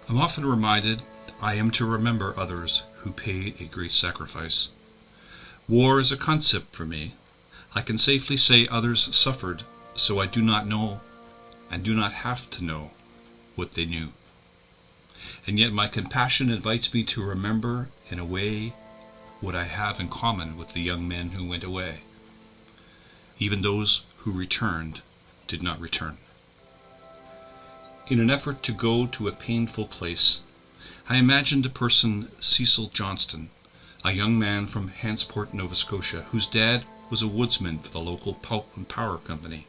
I'm often reminded I am to remember others who paid a great sacrifice. War is a concept for me. I can safely say others suffered, so I do not know and do not have to know what they knew. And yet my compassion invites me to remember in a way what I have in common with the young men who went away. Even those who returned did not return. In an effort to go to a painful place, I imagined a person, Cecil Johnston, a young man from Hantsport, Nova Scotia, whose dad was a woodsman for the local pulp and power company.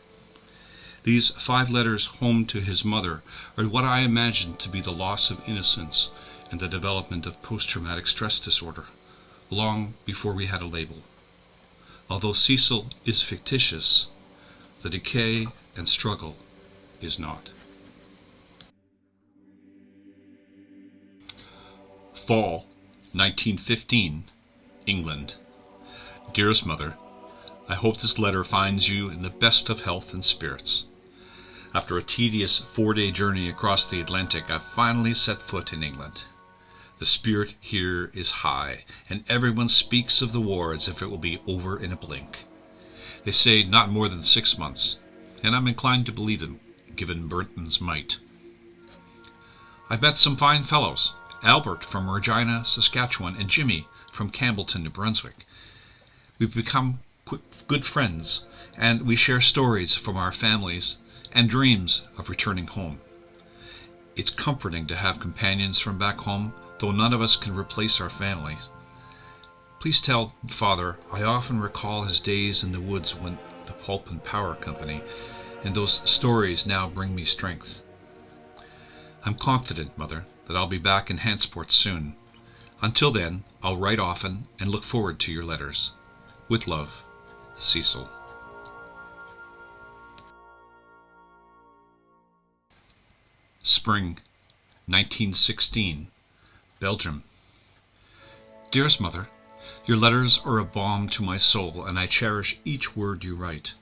These 5 letters home to his mother are what I imagined to be the loss of innocence and the development of post-traumatic stress disorder, long before we had a label. Although Cecil is fictitious, the decay and struggle is not. Fall, 1915, England. Dearest Mother, I hope this letter finds you in the best of health and spirits. After a tedious 4-day journey across the Atlantic, I've finally set foot in England. The spirit here is high, and everyone speaks of the war as if it will be over in a blink. They say not more than 6 months, and I'm inclined to believe them, given Britain's might. I've met some fine fellows, Albert from Regina, Saskatchewan, and Jimmy from Campbellton, New Brunswick. We've become good friends, and we share stories from our families and dreams of returning home. It's comforting to have companions from back home, though none of us can replace our families. Please tell Father I often recall his days in the woods when the Pulp and Power Company, and those stories now bring me strength. I'm confident, Mother, that I'll be back in Hantsport soon. Until then, I'll write often and look forward to your letters. With love, Cecil. Spring, 1916, Belgium. Dearest Mother, your letters are a balm to my soul, and I cherish each word you write.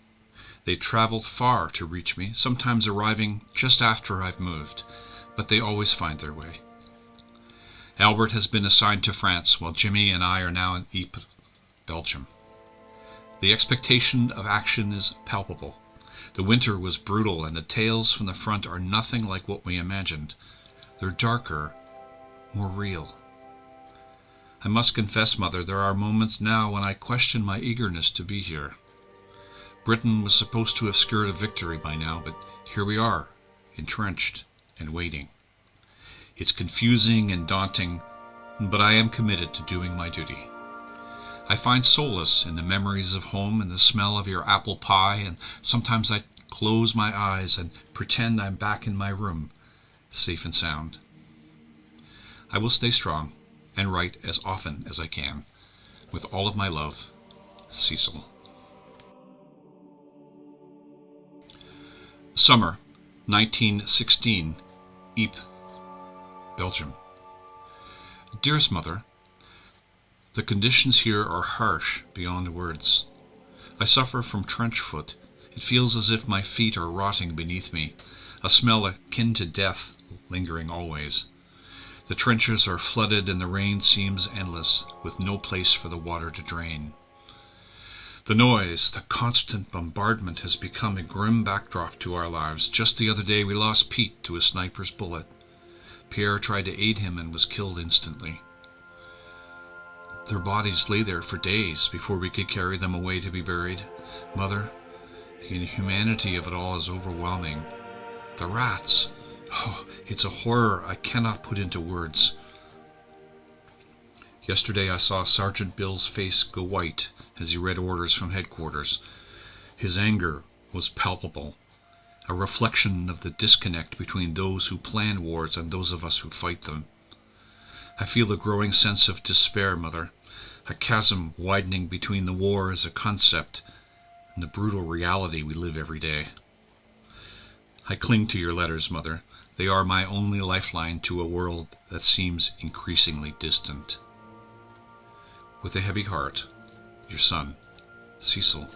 They travel far to reach me, sometimes arriving just after I've moved, but they always find their way. Albert has been assigned to France, while Jimmy and I are now in Ypres, Belgium. The expectation of action is palpable. The winter was brutal, and the tales from the front are nothing like what we imagined. They're darker, more real. I must confess, Mother, there are moments now when I question my eagerness to be here. Britain was supposed to have secured a victory by now, but here we are, entrenched and waiting. It's confusing and daunting, but I am committed to doing my duty. I find solace in the memories of home and the smell of your apple pie, and sometimes I close my eyes and pretend I'm back in my room, safe and sound. I will stay strong and write as often as I can. With all of my love, Cecil. Summer, 1916, Ypres, Belgium. Dearest Mother, the conditions here are harsh beyond words. I suffer from trench foot. It feels as if my feet are rotting beneath me, a smell akin to death lingering always. The trenches are flooded and the rain seems endless, with no place for the water to drain. The noise, the constant bombardment has become a grim backdrop to our lives. Just the other day we lost Pete to a sniper's bullet. Pierre tried to aid him and was killed instantly. Their bodies lay there for days before we could carry them away to be buried. Mother, the inhumanity of it all is overwhelming. The rats, it's a horror I cannot put into words. Yesterday I saw Sergeant Bill's face go white as he read orders from headquarters. His anger was palpable, a reflection of the disconnect between those who plan wars and those of us who fight them. I feel a growing sense of despair, Mother, a chasm widening between the war as a concept and the brutal reality we live every day. I cling to your letters, Mother. They are my only lifeline to a world that seems increasingly distant. With a heavy heart, your son, Cecil.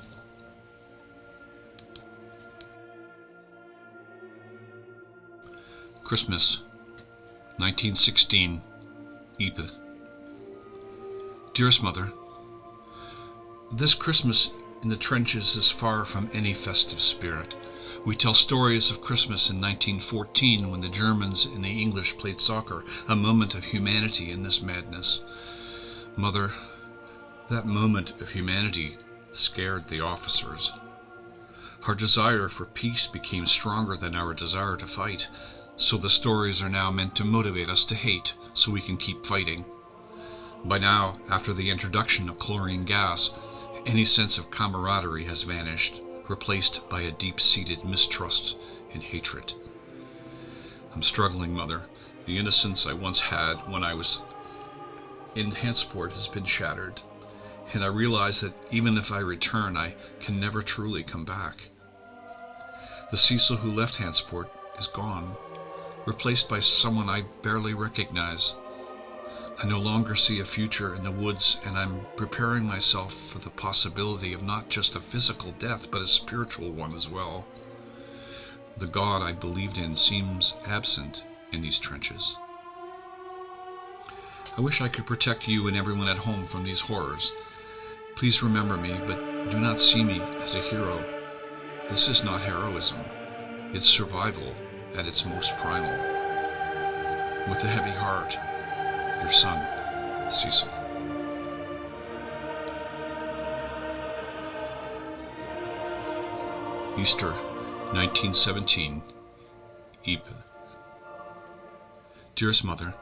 Christmas, 1916, Ypres. Dearest Mother, this Christmas in the trenches is far from any festive spirit. We tell stories of Christmas in 1914 when the Germans and the English played soccer, a moment of humanity in this madness. Mother, that moment of humanity scared the officers. Our desire for peace became stronger than our desire to fight, so the stories are now meant to motivate us to hate so we can keep fighting. By now, after the introduction of chlorine gas, any sense of camaraderie has vanished, replaced by a deep-seated mistrust and hatred. I'm struggling, Mother. The innocence I once had when I was in Hantsport has been shattered, and I realize that even if I return, I can never truly come back. The Cecil who left Hantsport is gone, replaced by someone I barely recognize. I no longer see a future in the woods, and I'm preparing myself for the possibility of not just a physical death, but a spiritual one as well. The God I believed in seems absent in these trenches. I wish I could protect you and everyone at home from these horrors. Please remember me, but do not see me as a hero. This is not heroism. It's survival at its most primal. With a heavy heart, your son, Cecil. Easter, 1917, Ypres. Dearest Mother,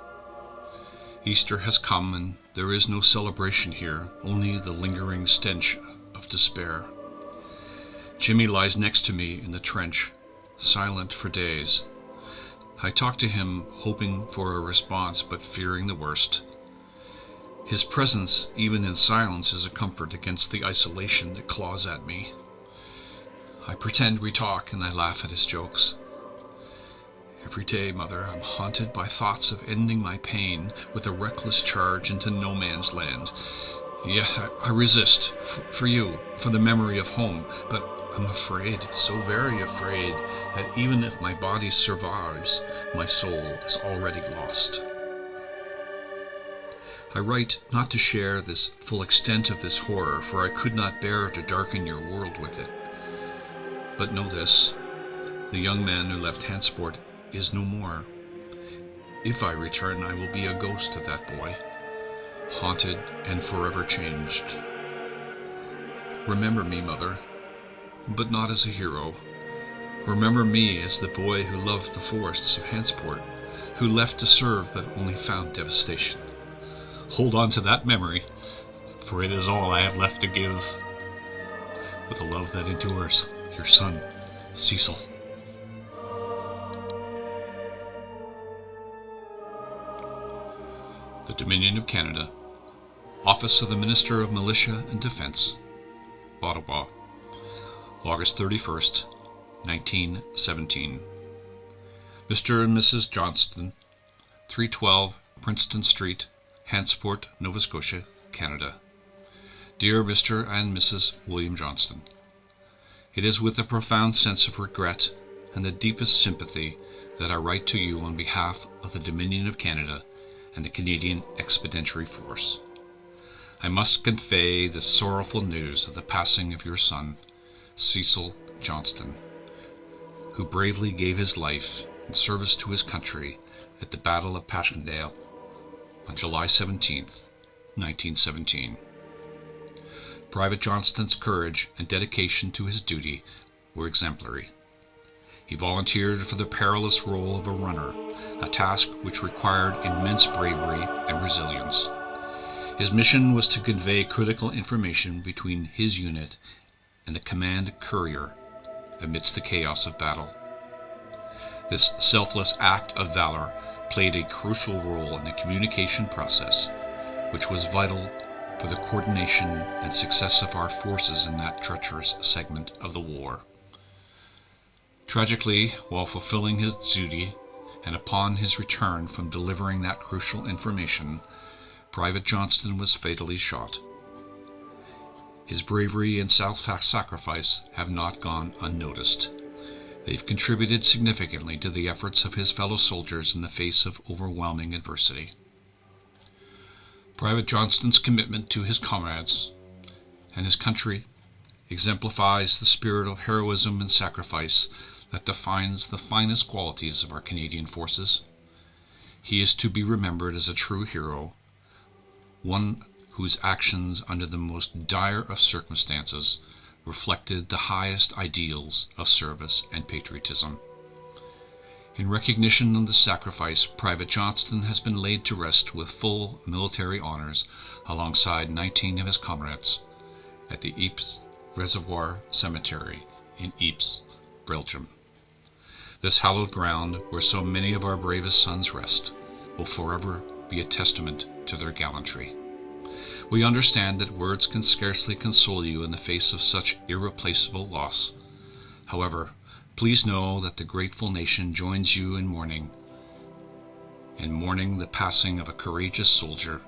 Easter has come and there is no celebration here, only the lingering stench of despair. Jimmy lies next to me in the trench, silent for days. I talk to him, hoping for a response, but fearing the worst. His presence, even in silence, is a comfort against the isolation that claws at me. I pretend we talk, and I laugh at his jokes. Every day, Mother, I'm haunted by thoughts of ending my pain with a reckless charge into no man's land. Yet I resist, for you, for the memory of home, but I'm afraid, so very afraid, that even if my body survives, my soul is already lost. I write not to share this full extent of this horror, for I could not bear to darken your world with it. But know this, the young man who left Hantsport is no more. If I return, I will be a ghost of that boy, haunted and forever changed. Remember me, Mother, but not as a hero. Remember me as the boy who loved the forests of Hantsport, who left to serve but only found devastation. Hold on to that memory, for it is all I have left to give. With a love that endures, your son, Cecil. The Dominion of Canada, Office of the Minister of Militia and Defence, Ottawa, August 31st, 1917. Mr. and Mrs. Johnston, 312 Princeton Street, Hantsport, Nova Scotia, Canada. Dear Mr. and Mrs. William Johnston, it is with a profound sense of regret and the deepest sympathy that I write to you on behalf of the Dominion of Canada and the Canadian Expeditionary Force. I must convey the sorrowful news of the passing of your son, Cecil Johnston, who bravely gave his life in service to his country at the Battle of Passchendaele on July 17, 1917. Private Johnston's courage and dedication to his duty were exemplary. He volunteered for the perilous role of a runner, a task which required immense bravery and resilience. His mission was to convey critical information between his unit and the command courier amidst the chaos of battle. This selfless act of valor played a crucial role in the communication process, which was vital for the coordination and success of our forces in that treacherous segment of the war. Tragically, while fulfilling his duty, and upon his return from delivering that crucial information, Private Johnston was fatally shot. His bravery and self-sacrifice have not gone unnoticed. They've contributed significantly to the efforts of his fellow soldiers in the face of overwhelming adversity. Private Johnston's commitment to his comrades and his country exemplifies the spirit of heroism and sacrifice that defines the finest qualities of our Canadian forces. He is to be remembered as a true hero, one whose actions under the most dire of circumstances reflected the highest ideals of service and patriotism. In recognition of the sacrifice, Private Johnston has been laid to rest with full military honors alongside 19 of his comrades at the Ypres Reservoir Cemetery in Ypres, Belgium. This hallowed ground, where so many of our bravest sons rest, will forever be a testament to their gallantry. We understand that words can scarcely console you in the face of such irreplaceable loss. However, please know that the grateful nation joins you in mourning the passing of a courageous soldier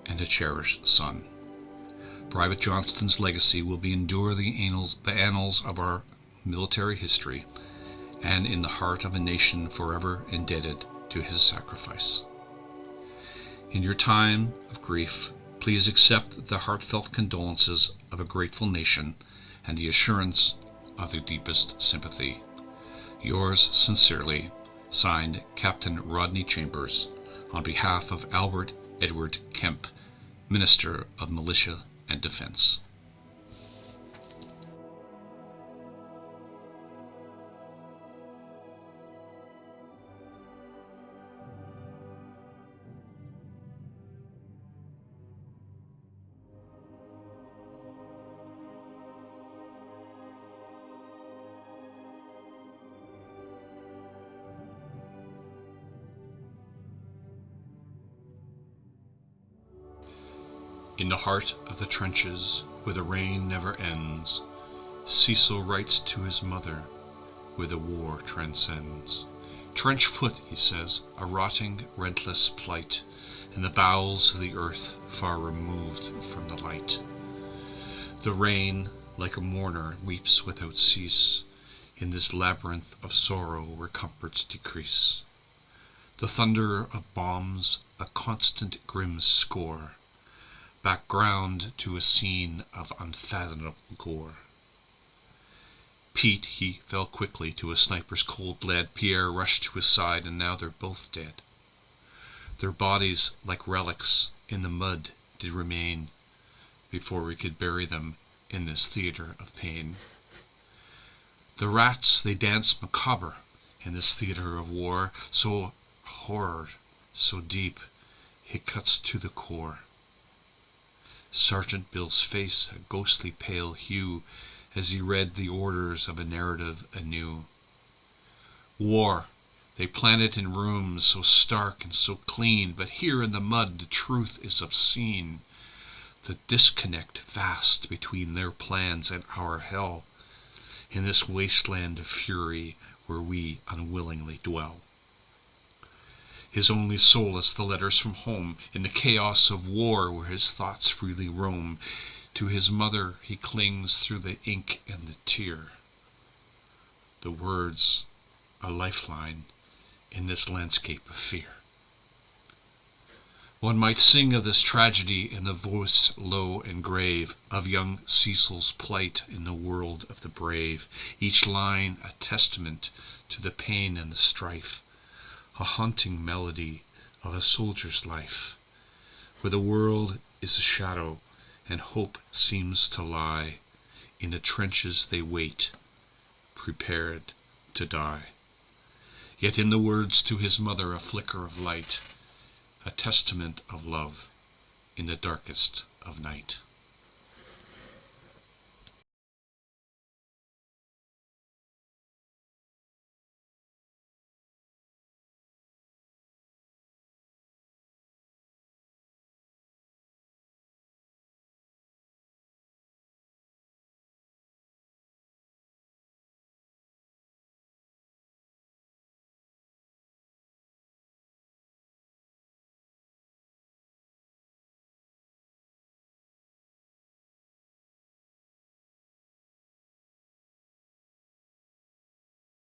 and a cherished son. Private Johnston's legacy will endure the annals of our military history, and in the heart of a nation forever indebted to his sacrifice. In your time of grief, please accept the heartfelt condolences of a grateful nation and the assurance of the deepest sympathy. Yours sincerely, signed Captain Rodney Chambers, on behalf of Albert Edward Kemp, Minister of Militia and Defense. In the heart of the trenches, where the rain never ends, Cecil writes to his mother, where the war transcends. Trench foot, he says, a rotting, rentless plight, in the bowels of the earth far removed from the light. The rain, like a mourner, weeps without cease, in this labyrinth of sorrow where comforts decrease. The thunder of bombs, a constant grim score, background to a scene of unfathomable gore. Pete, he fell quickly to a sniper's cold lead. Pierre rushed to his side, and now they're both dead. Their bodies, like relics, in the mud did remain, before we could bury them in this theatre of pain. The rats, they dance macabre in this theatre of war, so horror, so deep, it cuts to the core. Sergeant Bill's face a ghostly pale hue as he read the orders of a narrative anew. War, they plan it in rooms so stark and so clean, but here in the mud the truth is obscene. The disconnect vast between their plans and our hell, in this wasteland of fury where we unwillingly dwell. His only solace the letters from home, in the chaos of war where his thoughts freely roam. To his mother he clings through the ink and the tear. The words, a lifeline in this landscape of fear. One might sing of this tragedy in the voice low and grave, of young Cecil's plight in the world of the brave, each line a testament to the pain and the strife, a haunting melody of a soldier's life, where the world is a shadow and hope seems to lie. In the trenches they wait, prepared to die. Yet in the words to his mother a flicker of light, a testament of love in the darkest of night.